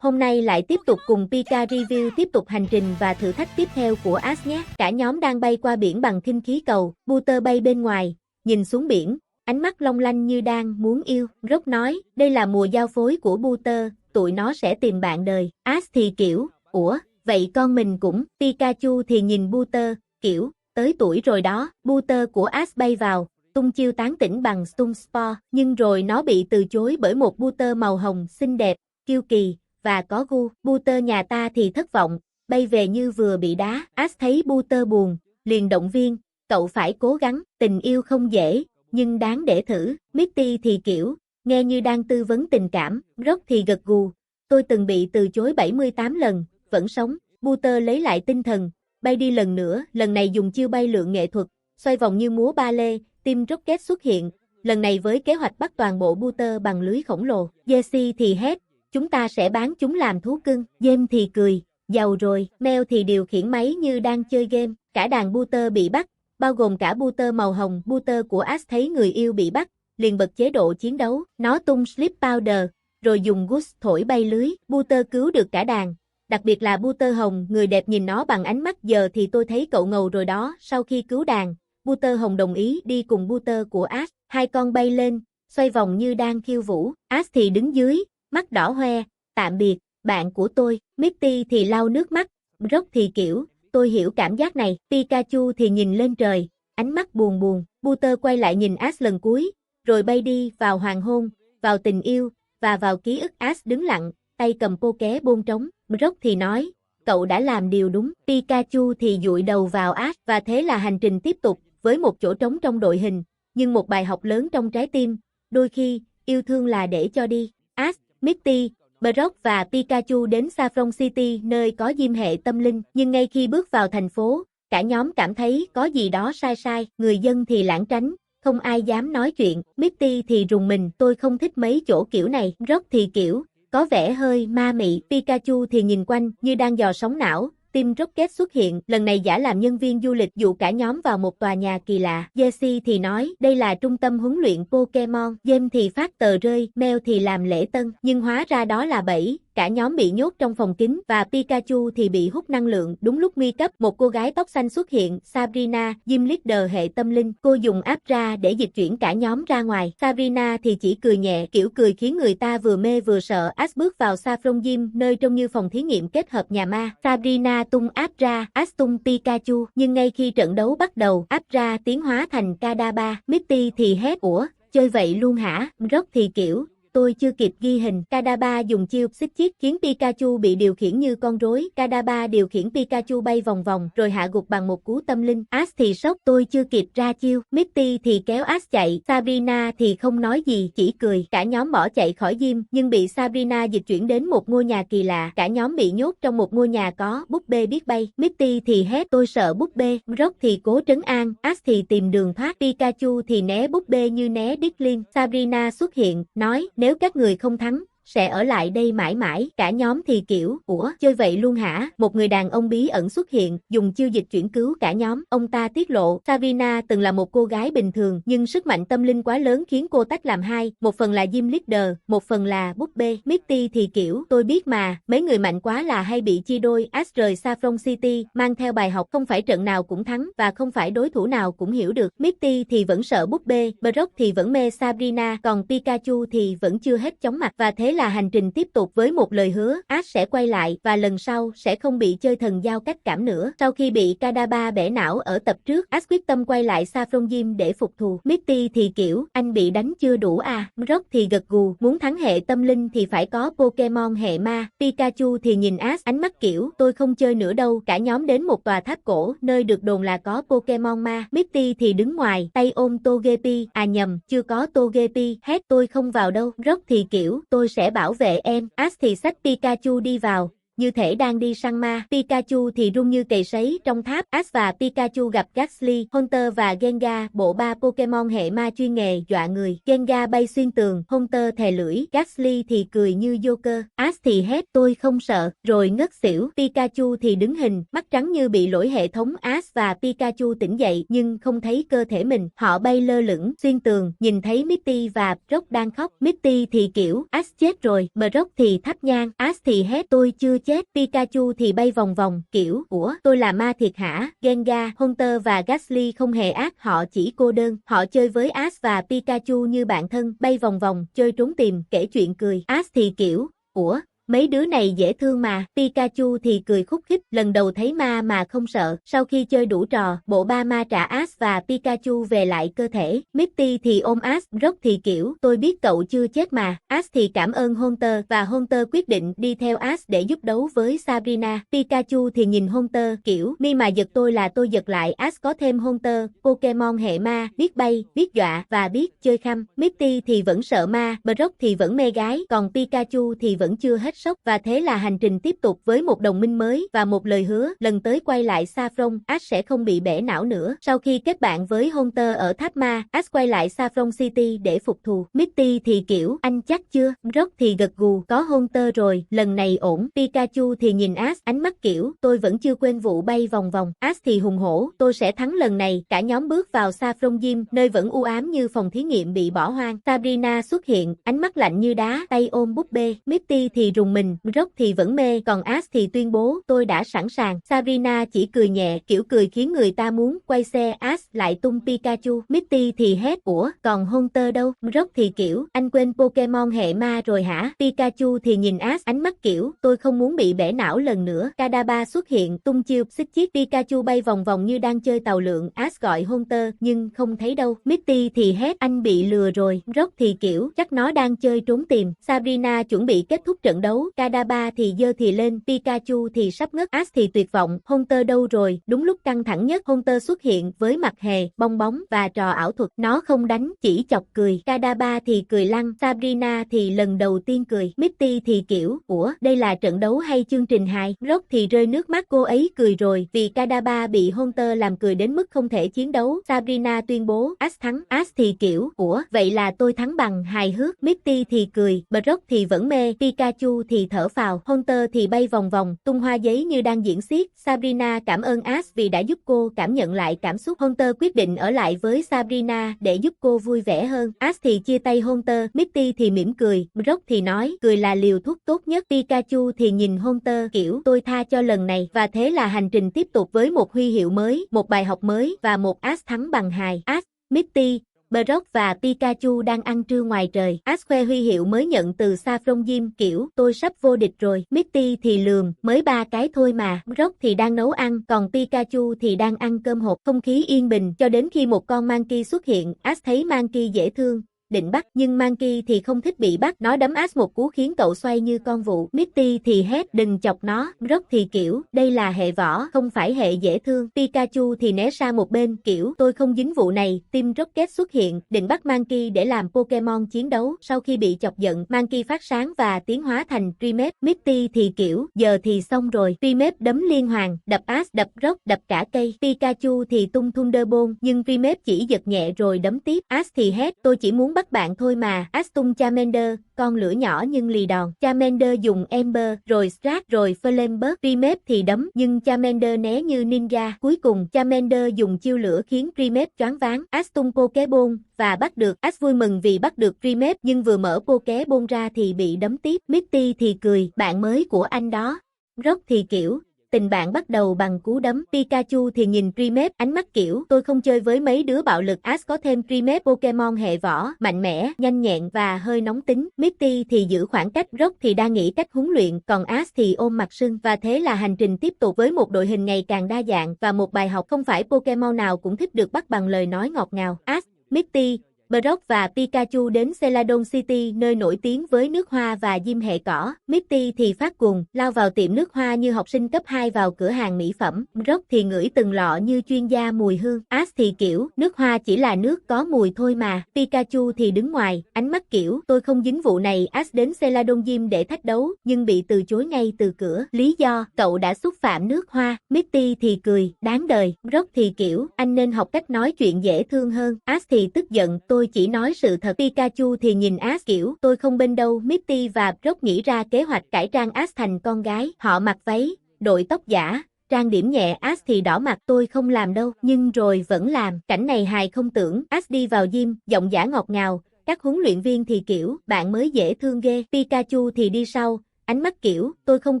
Hôm nay lại tiếp tục cùng Pika review tiếp tục hành trình và thử thách tiếp theo của Ash nhé. Cả nhóm đang bay qua biển bằng khinh khí cầu, Butter bay bên ngoài, nhìn xuống biển, ánh mắt long lanh như đang muốn yêu. Rock nói, đây là mùa giao phối của Butter, tụi nó sẽ tìm bạn đời. Ash thì kiểu, ủa, vậy con mình cũng. Pikachu thì nhìn Butter, kiểu, tới tuổi rồi đó. Butter của Ash bay vào, tung chiêu tán tỉnh bằng Stun Spore, nhưng rồi nó bị từ chối bởi một Butter màu hồng xinh đẹp, kiêu kỳ và có gu. Butter nhà ta thì thất vọng, bay về như vừa bị đá. Ash thấy Butter buồn, liền động viên, cậu phải cố gắng, tình yêu không dễ, nhưng đáng để thử. Mitty thì kiểu, nghe như đang tư vấn tình cảm. Rock thì gật gù, tôi từng bị từ chối 78 lần, vẫn sống. Butter lấy lại tinh thần, bay đi lần nữa, lần này dùng chiêu bay lượn nghệ thuật, xoay vòng như múa ba lê. Team Rocket xuất hiện, lần này với kế hoạch bắt toàn bộ Butter bằng lưới khổng lồ. Jessie thì hét, chúng ta sẽ bán chúng làm thú cưng. James thì cười, giàu rồi. Mel thì điều khiển máy như đang chơi game. Cả đàn Butter bị bắt, bao gồm cả Butter màu hồng. Butter của Ash thấy người yêu bị bắt, liền bật chế độ chiến đấu. Nó tung Sleep Powder, rồi dùng Gust thổi bay lưới. Butter cứu được cả đàn, đặc biệt là Butter hồng, người đẹp nhìn nó bằng ánh mắt giờ thì tôi thấy cậu ngầu rồi đó. Sau khi cứu đàn, Butter hồng đồng ý đi cùng Butter của Ash. Hai con bay lên, xoay vòng như đang khiêu vũ. Ash thì đứng dưới, mắt đỏ hoe, tạm biệt, bạn của tôi. Mitty thì lau nước mắt, Rock thì kiểu, tôi hiểu cảm giác này. Pikachu thì nhìn lên trời, ánh mắt buồn buồn. Butter quay lại nhìn Ash lần cuối, rồi bay đi vào hoàng hôn, vào tình yêu, và vào ký ức. Ash đứng lặng, tay cầm Pokéball trống. Rock thì nói, cậu đã làm điều đúng. Pikachu thì dụi đầu vào Ash, và thế là hành trình tiếp tục, với một chỗ trống trong đội hình, nhưng một bài học lớn trong trái tim. Đôi khi, yêu thương là để cho đi. Ash, Mitty, Brock và Pikachu đến Saffron City nơi có diêm hệ tâm linh, nhưng ngay khi bước vào thành phố, cả nhóm cảm thấy có gì đó sai sai. Người dân thì lảng tránh, không ai dám nói chuyện. Mitty thì rùng mình, tôi không thích mấy chỗ kiểu này. Brock thì kiểu, có vẻ hơi ma mị. Pikachu thì nhìn quanh như đang dò sóng não. Team Rocket xuất hiện, lần này giả làm nhân viên du lịch dụ cả nhóm vào một tòa nhà kỳ lạ. Jessie thì nói, đây là trung tâm huấn luyện Pokemon. James thì phát tờ rơi, Mel thì làm lễ tân, nhưng hóa ra đó là bẫy. Cả nhóm bị nhốt trong phòng kín, và Pikachu thì bị hút năng lượng. Đúng lúc nguy cấp, một cô gái tóc xanh xuất hiện, Sabrina, Gym Leader hệ tâm linh. Cô dùng áp ra để dịch chuyển cả nhóm ra ngoài. Sabrina thì chỉ cười nhẹ, kiểu cười khiến người ta vừa mê vừa sợ. Ash bước vào Saffron Gym, nơi trông như phòng thí nghiệm kết hợp nhà ma. Sabrina tung áp ra, Ash tung Pikachu, nhưng ngay khi trận đấu bắt đầu, áp ra tiến hóa thành Kadaba. Mitty thì hét, ủa, chơi vậy luôn hả? Rock thì kiểu, tôi chưa kịp ghi hình. Kadaba dùng chiêu xích chiết khiến Pikachu bị điều khiển như con rối. Kadaba điều khiển Pikachu bay vòng vòng rồi hạ gục bằng một cú tâm linh. Ash thì sốc, tôi chưa kịp ra chiêu. Mitty thì kéo Ash chạy. Sabrina thì không nói gì, chỉ cười. Cả nhóm bỏ chạy khỏi gym, nhưng bị Sabrina dịch chuyển đến một ngôi nhà kỳ lạ. Cả nhóm bị nhốt trong một ngôi nhà có búp bê biết bay. Mitty thì hét, tôi sợ búp bê. Rock thì cố trấn an. Ash thì tìm đường thoát. Pikachu thì né búp bê như né Diglett. Sabrina xuất hiện, nói, nếu các người không thắng, sẽ ở lại đây mãi mãi. Cả nhóm thì kiểu, ủa, chơi vậy luôn hả? Một người đàn ông bí ẩn xuất hiện, dùng chiêu dịch chuyển cứu cả nhóm. Ông ta tiết lộ, Sabrina từng là một cô gái bình thường, nhưng sức mạnh tâm linh quá lớn khiến cô tách làm hai, một phần là Gym Leader, một phần là búp bê. Mitty thì kiểu, tôi biết mà, mấy người mạnh quá là hay bị chia đôi. Ash rời Saffron City, mang theo bài học, không phải trận nào cũng thắng, và không phải đối thủ nào cũng hiểu được. Mitty thì vẫn sợ búp bê, Brock thì vẫn mê Sabrina, còn Pikachu thì vẫn chưa hết chóng mặt. Và thế là hành trình tiếp tục với một lời hứa, Ash sẽ quay lại, và lần sau sẽ không bị chơi thần giao cách cảm nữa. Sau khi bị Kadaba bẻ não ở tập trước, Ash quyết tâm quay lại Saffron Gym để phục thù. Mitty thì kiểu, anh bị đánh chưa đủ à? Rock thì gật gù, muốn thắng hệ tâm linh thì phải có Pokemon hệ ma. Pikachu thì nhìn Ash, ánh mắt kiểu, tôi không chơi nữa đâu. Cả nhóm đến một tòa tháp cổ, nơi được đồn là có Pokemon ma. Mitty thì đứng ngoài, tay ôm Togepi, à nhầm, chưa có Togepi, hét tôi không vào đâu. Rock thì kiểu, tôi sẽ bảo vệ em. Ash thì xách Pikachu đi vào, như thể đang đi săn ma. Pikachu thì rung như cầy sấy trong tháp. Ash và Pikachu gặp Gastly, Haunter và Gengar, bộ ba Pokemon hệ ma chuyên nghề dọa người. Gengar bay xuyên tường, Haunter thè lưỡi, Gastly thì cười như Joker. Ash thì hét tôi không sợ, rồi ngất xỉu. Pikachu thì đứng hình, mắt trắng như bị lỗi hệ thống. Ash và Pikachu tỉnh dậy nhưng không thấy cơ thể mình. Họ bay lơ lửng xuyên tường, nhìn thấy Misty và Brock đang khóc. Misty thì kiểu Ash chết rồi, Brock thì thắp nhang. Ash thì hét tôi chưa chết. Pikachu thì bay vòng vòng, kiểu ủa tôi là ma thiệt hả? Gengar, Haunter và Gastly không hề ác, họ chỉ cô đơn. Họ chơi với Ash và Pikachu như bạn thân, bay vòng vòng, chơi trốn tìm, kể chuyện cười. Ash thì kiểu ủa mấy đứa này dễ thương mà. Pikachu thì cười khúc khích, lần đầu thấy ma mà không sợ. Sau khi chơi đủ trò, bộ ba ma trả Ash và Pikachu về lại cơ thể. Misty thì ôm Ash, Brock thì kiểu tôi biết cậu chưa chết mà. Ash thì cảm ơn Haunter và Haunter quyết định đi theo Ash để giúp đấu với Sabrina. Pikachu thì nhìn Haunter kiểu mi mà giật tôi là tôi giật lại. Ash có thêm Haunter, Pokemon hệ ma, biết bay, biết dọa và biết chơi khăm. Misty thì vẫn sợ ma, Brock thì vẫn mê gái, còn Pikachu thì vẫn chưa hết sốc. Và thế là hành trình tiếp tục với một đồng minh mới và một lời hứa, lần tới quay lại Saffron, Ash sẽ không bị bể não nữa. Sau khi kết bạn với Haunter ở tháp ma, Ash quay lại Saffron City để phục thù. Misty thì kiểu anh chắc chưa? Brock thì gật gù, có Haunter rồi, lần này ổn. Pikachu thì nhìn Ash, ánh mắt kiểu tôi vẫn chưa quên vụ bay vòng vòng. Ash thì hùng hổ, tôi sẽ thắng lần này. Cả nhóm bước vào Saffron Gym, nơi vẫn u ám như phòng thí nghiệm bị bỏ hoang. Sabrina xuất hiện, ánh mắt lạnh như đá, tay ôm búp bê. Misty thì rùng mình, Brock thì vẫn mê, còn Ash thì tuyên bố tôi đã sẵn sàng. Sabrina chỉ cười nhẹ, kiểu cười khiến người ta muốn quay xe. Ash lại tung Pikachu. Misty thì hét ủa còn Haunter đâu? Brock thì kiểu anh quên Pokemon hệ ma rồi hả? Pikachu thì nhìn Ash, ánh mắt kiểu tôi không muốn bị bể não lần nữa. Kadaba xuất hiện, tung chiêu xích chiếc. Pikachu bay vòng vòng như đang chơi tàu lượn. Ash gọi Haunter nhưng không thấy đâu. Misty thì hét anh bị lừa rồi. Brock thì kiểu chắc nó đang chơi trốn tìm. Sabrina chuẩn bị kết thúc trận đấu. Kadaba thì giơ thì lên, Pikachu thì sắp ngất. Ash thì tuyệt vọng, Haunter đâu rồi? Đúng lúc căng thẳng nhất, Haunter xuất hiện với mặt hề, bong bóng và trò ảo thuật. Nó không đánh, chỉ chọc cười. Kadaba thì cười lăn, Sabrina thì lần đầu tiên cười. Misty thì kiểu ủa đây là trận đấu hay chương trình hài? Brock thì rơi nước mắt, cô ấy cười rồi vì Kadaba bị Haunter làm cười đến mức không thể chiến đấu. Sabrina tuyên bố Ash thắng. Ash thì kiểu ủa vậy là tôi thắng bằng hài hước. Misty thì cười, Brock thì vẫn mê, Pikachu thì thở phào. Haunter thì bay vòng vòng, tung hoa giấy như đang diễn xiếc. Sabrina cảm ơn Ash vì đã giúp cô cảm nhận lại cảm xúc. Haunter quyết định ở lại với Sabrina để giúp cô vui vẻ hơn. Ash thì chia tay Haunter, Misty thì mỉm cười, Brock thì nói cười là liều thuốc tốt nhất. Pikachu thì nhìn Haunter kiểu tôi tha cho lần này. Và thế là hành trình tiếp tục với một huy hiệu mới, một bài học mới và một Ash thắng bằng hài. Ash, Misty, Brock và Pikachu đang ăn trưa ngoài trời. Ash khoe huy hiệu mới nhận từ Saffron Gym kiểu tôi sắp vô địch rồi. Misty thì lườm, mới 3 cái thôi mà. Brock thì đang nấu ăn, còn Pikachu thì đang ăn cơm hộp. Không khí yên bình cho đến khi một con Mankey xuất hiện. Ash thấy Mankey dễ thương, định bắt, nhưng Mankey thì không thích bị bắt. Nó đấm Ash một cú khiến cậu xoay như con vụ. Misty thì hét đừng chọc nó. Brock thì kiểu đây là hệ võ, không phải hệ dễ thương. Pikachu thì né sang một bên kiểu tôi không dính vụ này. Team Rocket xuất hiện, định bắt Mankey để làm Pokemon chiến đấu. Sau khi bị chọc giận, Mankey phát sáng và tiến hóa thành Primeape. Misty thì kiểu giờ thì xong rồi. Primeape đấm liên hoàn, đập Ash, đập Brock, đập cả cây. Pikachu thì tung Thunderbolt, nhưng Primeape chỉ giật nhẹ rồi đấm tiếp. Ash thì hét tôi chỉ muốn bắt bạn thôi mà. Ash tung Charmander, con lửa nhỏ nhưng lì đòn. Charmander dùng Ember, rồi Strat, rồi Flamebird. Primeape thì đấm, nhưng Charmander né như ninja. Cuối cùng, Charmander dùng chiêu lửa khiến Primeape choáng váng. Ash tung Pokeball và bắt được. Ash vui mừng vì bắt được Primeape, nhưng vừa mở Pokeball ra thì bị đấm tiếp. Misty thì cười, bạn mới của anh đó. Brock thì kiểu tình bạn bắt đầu bằng cú đấm. Pikachu thì nhìn Primeape, ánh mắt kiểu tôi không chơi với mấy đứa bạo lực. Ash có thêm Primeape Pokemon hệ võ, mạnh mẽ, nhanh nhẹn và hơi nóng tính. Misty thì giữ khoảng cách, Brock thì đang nghĩ cách huấn luyện, còn Ash thì ôm mặt sưng. Và thế là hành trình tiếp tục với một đội hình ngày càng đa dạng và một bài học không phải Pokemon nào cũng thích được bắt bằng lời nói ngọt ngào. Ash, Misty, Brock và Pikachu đến Celadon City nơi nổi tiếng với nước hoa và diêm hệ cỏ. Misty thì phát cuồng, lao vào tiệm nước hoa như học sinh cấp 2 vào cửa hàng mỹ phẩm. Brock thì ngửi từng lọ như chuyên gia mùi hương. Ash thì kiểu, nước hoa chỉ là nước có mùi thôi mà. Pikachu thì đứng ngoài, ánh mắt kiểu, tôi không dính vụ này. Ash đến Celadon Gym để thách đấu, nhưng bị từ chối ngay từ cửa. Lý do, cậu đã xúc phạm nước hoa. Misty thì cười, đáng đời. Brock thì kiểu, anh nên học cách nói chuyện dễ thương hơn. Ash thì tức giận, tôi chỉ nói sự thật. Pikachu thì nhìn Ash kiểu, tôi không bên đâu. Misty và Brock nghĩ ra kế hoạch cải trang Ash thành con gái. Họ mặc váy, đội tóc giả, trang điểm nhẹ. Ash thì đỏ mặt, tôi không làm đâu, nhưng rồi vẫn làm. Cảnh này hài không tưởng. Ash đi vào gym, giọng giả ngọt ngào. Các huấn luyện viên thì kiểu, bạn mới dễ thương ghê. Pikachu thì đi sau, ánh mắt kiểu, tôi không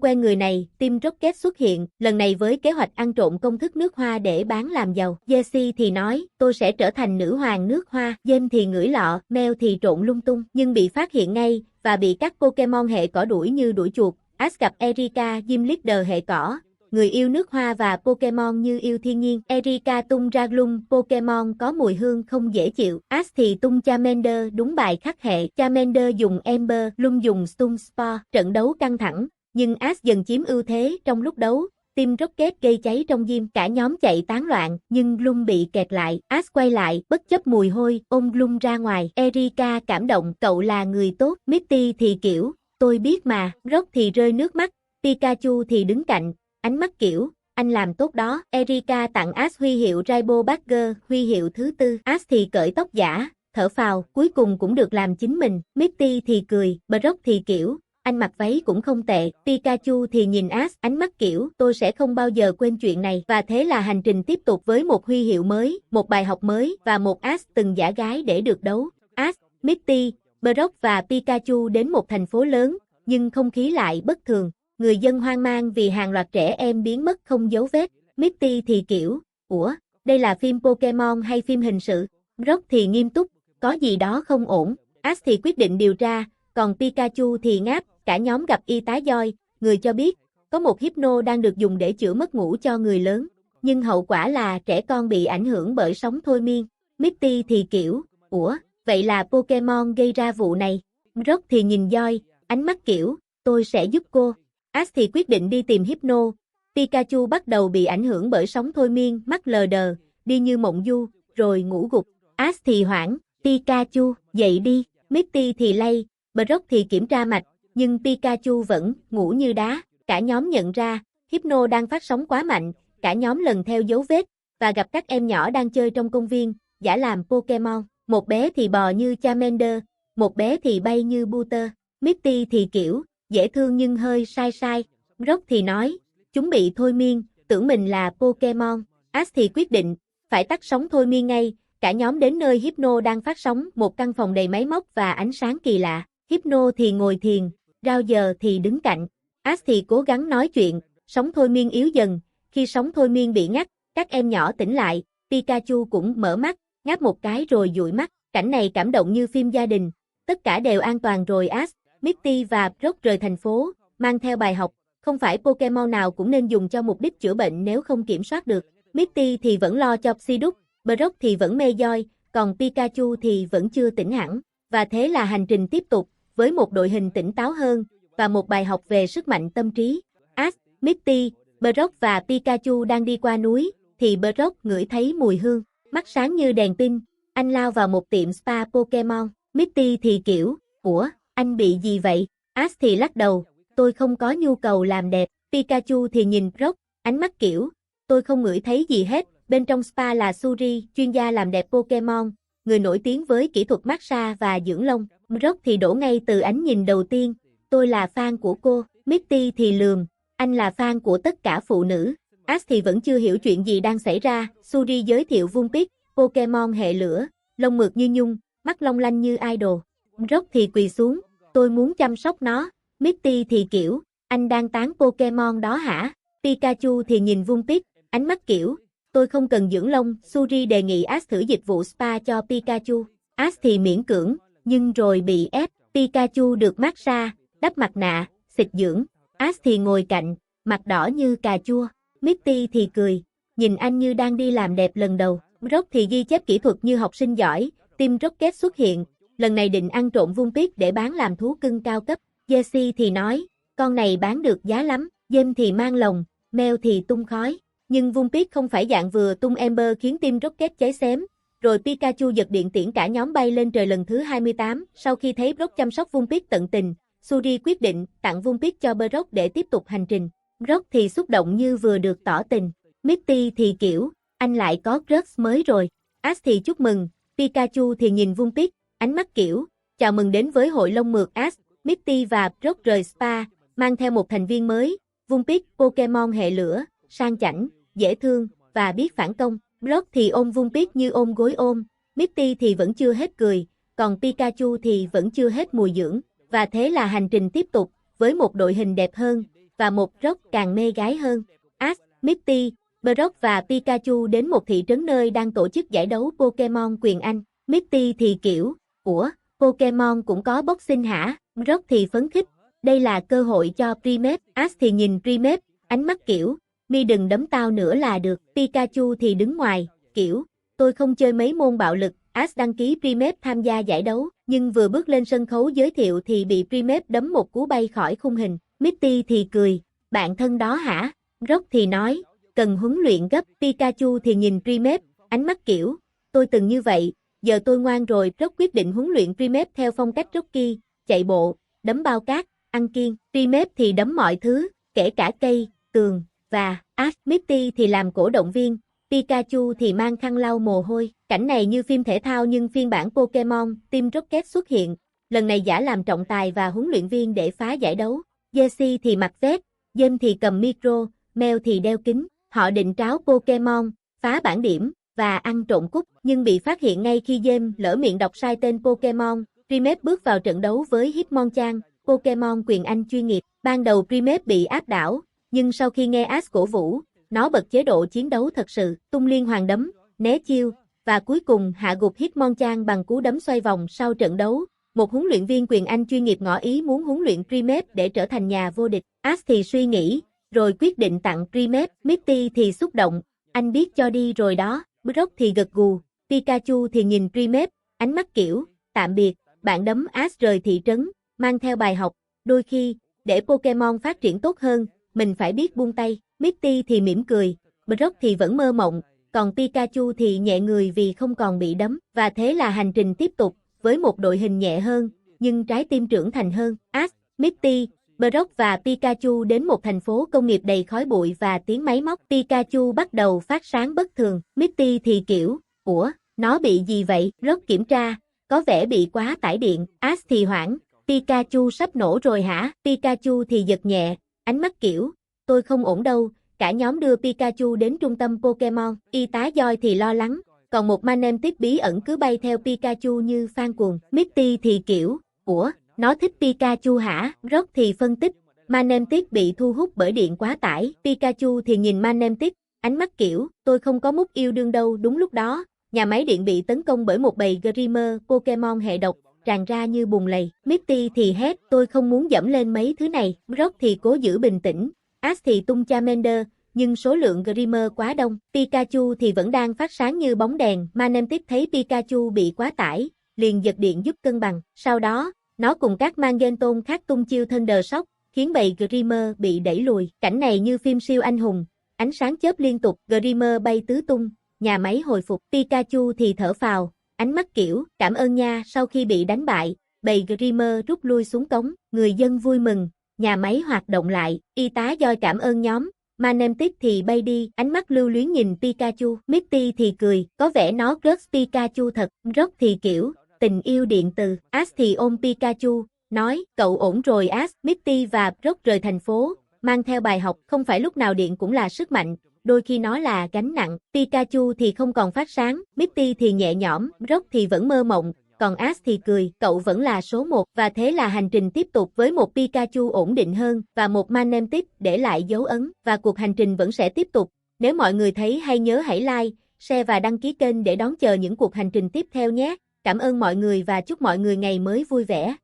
quen người này. Team Rocket xuất hiện, lần này với kế hoạch ăn trộm công thức nước hoa để bán làm giàu. Jessie thì nói, tôi sẽ trở thành nữ hoàng nước hoa. James thì ngửi lọ, Mel thì trộn lung tung, nhưng bị phát hiện ngay, và bị các Pokemon hệ cỏ đuổi như đuổi chuột. Ash gặp Erika, Gym Leader hệ cỏ. Người yêu nước hoa và Pokemon như yêu thiên nhiên. Erika tung ra Gloom, Pokemon có mùi hương không dễ chịu. Ash thì tung Charmander, đúng bài khắc hệ. Charmander dùng Ember, Gloom dùng Stone Spore. Trận đấu căng thẳng, nhưng Ash dần chiếm ưu thế. Trong lúc đấu, Team Rocket gây cháy trong gym, cả nhóm chạy tán loạn, nhưng Gloom bị kẹt lại. Ash quay lại, bất chấp mùi hôi, ôm Gloom ra ngoài. Erika cảm động, cậu là người tốt. Misty thì kiểu, tôi biết mà. Brock thì rơi nước mắt. Pikachu thì đứng cạnh, ánh mắt kiểu, anh làm tốt đó. Erika tặng Ash huy hiệu Rainbow Bagger, huy hiệu thứ 4. Ash thì cởi tóc giả, thở phào, cuối cùng cũng được làm chính mình. Misty thì cười, Brock thì kiểu, anh mặc váy cũng không tệ. Pikachu thì nhìn Ash, ánh mắt kiểu, tôi sẽ không bao giờ quên chuyện này. Và thế là hành trình tiếp tục với một huy hiệu mới, một bài học mới, và một Ash từng giả gái để được đấu. Ash, Misty, Brock và Pikachu đến một thành phố lớn, nhưng không khí lại bất thường. Người dân hoang mang vì hàng loạt trẻ em biến mất không dấu vết. Misty thì kiểu, ủa, đây là phim Pokemon hay phim hình sự? Brock thì nghiêm túc, có gì đó không ổn. Ash thì quyết định điều tra, còn Pikachu thì ngáp. Cả nhóm gặp y tá Joy, người cho biết, có một hypno đang được dùng để chữa mất ngủ cho người lớn. Nhưng hậu quả là trẻ con bị ảnh hưởng bởi sóng thôi miên. Misty thì kiểu, ủa, vậy là Pokemon gây ra vụ này. Brock thì nhìn Joy, ánh mắt kiểu, tôi sẽ giúp cô. Ash thì quyết định đi tìm hypno. Pikachu bắt đầu bị ảnh hưởng bởi sóng thôi miên, mắt lờ đờ, đi như mộng du, rồi ngủ gục. Ash thì hoảng, Pikachu, dậy đi. Misty thì lay, Brock thì kiểm tra mạch, nhưng Pikachu vẫn ngủ như đá. Cả nhóm nhận ra, hypno đang phát sóng quá mạnh. Cả nhóm lần theo dấu vết, và gặp các em nhỏ đang chơi trong công viên, giả làm Pokemon. Một bé thì bò như Charmander, một bé thì bay như Butter. Misty thì kiểu, dễ thương nhưng hơi sai sai. Brock thì nói, chúng bị thôi miên, tưởng mình là Pokemon. Ash thì quyết định, phải tắt sóng thôi miên ngay. Cả nhóm đến nơi hypno đang phát sóng, một căn phòng đầy máy móc và ánh sáng kỳ lạ. Hypno thì ngồi thiền, Roger thì đứng cạnh. Ash thì cố gắng nói chuyện, sóng thôi miên yếu dần. Khi sóng thôi miên bị ngắt, các em nhỏ tỉnh lại. Pikachu cũng mở mắt, ngáp một cái rồi dụi mắt. Cảnh này cảm động như phim gia đình. Tất cả đều an toàn rồi. Ash, Misty và Brock rời thành phố, mang theo bài học, không phải Pokemon nào cũng nên dùng cho mục đích chữa bệnh nếu không kiểm soát được. Misty thì vẫn lo cho Psyduck, Brock thì vẫn mê Joy, còn Pikachu thì vẫn chưa tỉnh hẳn. Và thế là hành trình tiếp tục, với một đội hình tỉnh táo hơn, và một bài học về sức mạnh tâm trí. Ash, Misty, Brock và Pikachu đang đi qua núi, thì Brock ngửi thấy mùi hương, mắt sáng như đèn pin, anh lao vào một tiệm spa Pokemon. Misty thì kiểu, ủa, anh bị gì vậy? Ash thì lắc đầu, tôi không có nhu cầu làm đẹp. Pikachu thì nhìn Brock, ánh mắt kiểu, tôi không ngửi thấy gì hết. Bên trong spa là Suri, chuyên gia làm đẹp Pokemon, người nổi tiếng với kỹ thuật massage và dưỡng lông. Brock thì đổ ngay từ ánh nhìn đầu tiên, tôi là fan của cô. Misty thì lườm, anh là fan của tất cả phụ nữ. Ash thì vẫn chưa hiểu chuyện gì đang xảy ra. Suri giới thiệu Vulpix, Pokemon hệ lửa, lông mượt như nhung, mắt long lanh như idol. Brock thì quỳ xuống, tôi muốn chăm sóc nó. Misty thì kiểu, anh đang tán Pokemon đó hả? Pikachu thì nhìn Vulpix, ánh mắt kiểu, tôi không cần dưỡng lông. Suri đề nghị Ash thử dịch vụ spa cho Pikachu. Ash thì miễn cưỡng, nhưng rồi bị ép. Pikachu được massage, đắp mặt nạ, xịt dưỡng. Ash thì ngồi cạnh, mặt đỏ như cà chua. Misty thì cười, nhìn anh như đang đi làm đẹp lần đầu. Brock thì ghi chép kỹ thuật như học sinh giỏi, Team Rocket xuất hiện, lần này định ăn trộm Vumpix để bán làm thú cưng cao cấp. Jesse thì nói, con này bán được giá lắm, James thì mang lồng, Mel thì tung khói. Nhưng Vumpix không phải dạng vừa tung Ember khiến Team Rocket cháy xém. Rồi Pikachu giật điện tiễn cả nhóm bay lên trời lần thứ 28, sau khi thấy Brock chăm sóc Vumpix tận tình, Suri quyết định tặng Vumpix cho Brock để tiếp tục hành trình. Brock thì xúc động như vừa được tỏ tình. Misty thì kiểu, anh lại có crush mới rồi. Ash thì chúc mừng, Pikachu thì nhìn Vumpix, ánh mắt kiểu, chào mừng đến với hội lông mượt Ash. Misty và Brock rời spa, mang theo một thành viên mới, Vumpix, Pokemon hệ lửa, sang chảnh, dễ thương, và biết phản công. Brock thì ôm Vumpix như ôm gối ôm, Misty thì vẫn chưa hết cười, còn Pikachu thì vẫn chưa hết mùi dưỡng. Và thế là hành trình tiếp tục, với một đội hình đẹp hơn, và một Brock càng mê gái hơn. Ash, Misty, Brock và Pikachu đến một thị trấn nơi đang tổ chức giải đấu Pokemon quyền Anh. Misty thì kiểu, ủa, Pokemon cũng có boxing hả? Brock thì phấn khích, đây là cơ hội cho Primeape. Ash thì nhìn Primeape, ánh mắt kiểu, mi đừng đấm tao nữa là được. Pikachu thì đứng ngoài, kiểu, tôi không chơi mấy môn bạo lực. Ash đăng ký Primeape tham gia giải đấu, nhưng vừa bước lên sân khấu giới thiệu thì bị Primeape đấm một cú bay khỏi khung hình. Misty thì cười, bạn thân đó hả? Brock thì nói, cần huấn luyện gấp. Pikachu thì nhìn Primeape, ánh mắt kiểu, tôi từng như vậy, giờ tôi ngoan rồi. Brock quyết định huấn luyện Primeape theo phong cách Rocky, chạy bộ, đấm bao cát, ăn kiêng. Primeape thì đấm mọi thứ, kể cả cây, tường, và Ash. Misty thì làm cổ động viên, Pikachu thì mang khăn lau mồ hôi. Cảnh này như phim thể thao nhưng phiên bản Pokemon, Team Rocket xuất hiện, lần này giả làm trọng tài và huấn luyện viên để phá giải đấu. Jesse thì mặc vest, James thì cầm micro, Mel thì đeo kính. Họ định tráo Pokemon, phá bảng điểm, và ăn trộm cúp, nhưng bị phát hiện ngay khi James lỡ miệng đọc sai tên Pokemon. Primeape bước vào trận đấu với Hitmonchan, Pokemon quyền Anh chuyên nghiệp. Ban đầu Primeape bị áp đảo, nhưng sau khi nghe Ash cổ vũ, nó bật chế độ chiến đấu thật sự, tung liên hoàn đấm, né chiêu, và cuối cùng hạ gục Hitmonchan bằng cú đấm xoay vòng. Sau trận đấu, một huấn luyện viên quyền Anh chuyên nghiệp ngỏ ý muốn huấn luyện Primeape để trở thành nhà vô địch. Ash thì suy nghĩ, rồi quyết định tặng Primeape. Misty thì xúc động, anh biết cho đi rồi đó. Brock thì gật gù, Pikachu thì nhìn Primeape, ánh mắt kiểu, tạm biệt, bạn đấm. Ash rời thị trấn, mang theo bài học, đôi khi, để Pokemon phát triển tốt hơn, mình phải biết buông tay. Misty thì mỉm cười, Brock thì vẫn mơ mộng, còn Pikachu thì nhẹ người vì không còn bị đấm. Và thế là hành trình tiếp tục, với một đội hình nhẹ hơn, nhưng trái tim trưởng thành hơn. Ash, Misty, Brock và Pikachu đến một thành phố công nghiệp đầy khói bụi và tiếng máy móc. Pikachu bắt đầu phát sáng bất thường. Misty thì kiểu, ủa, nó bị gì vậy? Brock kiểm tra, có vẻ bị quá tải điện. Ash thì hoảng, Pikachu sắp nổ rồi hả? Pikachu thì giật nhẹ, ánh mắt kiểu, tôi không ổn đâu. Cả nhóm đưa Pikachu đến trung tâm Pokemon. Y tá Joy thì lo lắng, còn một Manemptix bí ẩn cứ bay theo Pikachu như fan cuồng. Misty thì kiểu, ủa, nó thích Pikachu hả? Brock thì phân tích, Manemptix bị thu hút bởi điện quá tải. Pikachu thì nhìn Manemptix, ánh mắt kiểu, tôi không có mút yêu đương đâu. Đúng lúc đó, nhà máy điện bị tấn công bởi một bầy Grimer Pokemon hệ độc, tràn ra như bùn lầy. Misty thì hét, tôi không muốn dẫm lên mấy thứ này. Brock thì cố giữ bình tĩnh, Ash thì tung Charmander, nhưng số lượng Grimer quá đông. Pikachu thì vẫn đang phát sáng như bóng đèn. Manemptix thấy Pikachu bị quá tải, liền giật điện giúp cân bằng. Sau đó, nó cùng các Mangenton khác tung chiêu Thunder Shock, khiến bầy Grimer bị đẩy lùi. Cảnh này như phim siêu anh hùng, ánh sáng chớp liên tục, Grimer bay tứ tung, nhà máy hồi phục. Pikachu thì thở phào, ánh mắt kiểu, cảm ơn nha. Sau khi bị đánh bại, bầy Grimer rút lui xuống cống, người dân vui mừng, nhà máy hoạt động lại. Y tá Joy cảm ơn nhóm, Manemptix thì bay đi, ánh mắt lưu luyến nhìn Pikachu. Misty thì cười, có vẻ nó crush Pikachu thật. Brock thì kiểu, tình yêu điện từ. Ash thì ôm Pikachu, nói, cậu ổn rồi Ash. Misty và Brock rời thành phố, mang theo bài học, không phải lúc nào điện cũng là sức mạnh, đôi khi nó là gánh nặng. Pikachu thì không còn phát sáng, Misty thì nhẹ nhõm, Brock thì vẫn mơ mộng, còn Ash thì cười, cậu vẫn là số 1. Và thế là hành trình tiếp tục với một Pikachu ổn định hơn, và một Manemptix để lại dấu ấn, và cuộc hành trình vẫn sẽ tiếp tục. Nếu mọi người thấy hay nhớ hãy like, share và đăng ký kênh để đón chờ những cuộc hành trình tiếp theo nhé. Cảm ơn mọi người và chúc mọi người ngày mới vui vẻ.